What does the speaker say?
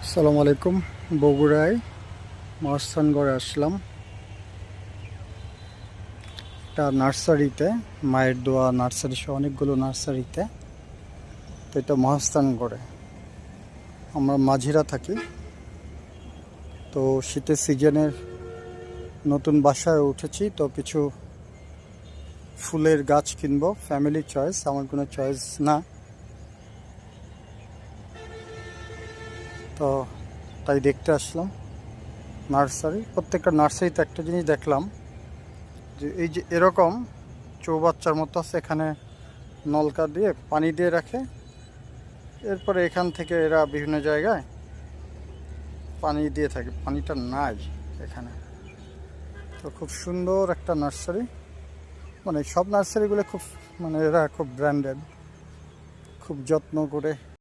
আসসালামু আলাইকুম। বগুড়ায় মহাস্থানগড়ে আসলাম একটা নার্সারিতে, মায়ের দোয়া নার্সারি সহ অনেকগুলো নার্সারিতে। তো এটা মহাস্থানগড়ে, আমরা মাঝিরা থাকি। তো শীতের সিজনের নতুন বাসায় উঠেছি, তো কিছু ফুলের গাছ কিনবো। ফ্যামিলি চয়েস, আমার কোনো চয়েস না। তো তাই দেখতে আসলাম নার্সারি। প্রত্যেকটা নার্সারিতে একটা জিনিস দেখলাম, যে এই যে এরকম চৌবাচ্চার মতো আছে, এখানে নলকা দিয়ে পানি দিয়ে রাখে। এরপরে এখান থেকে এরা বিভিন্ন জায়গায় পানি দিয়ে থাকে, পানিটা নাই এখানে। তো খুব সুন্দর একটা নার্সারি, মানে সব নার্সারিগুলো খুব, মানে এরা খুব ব্র্যান্ডেড, খুব যত্ন করে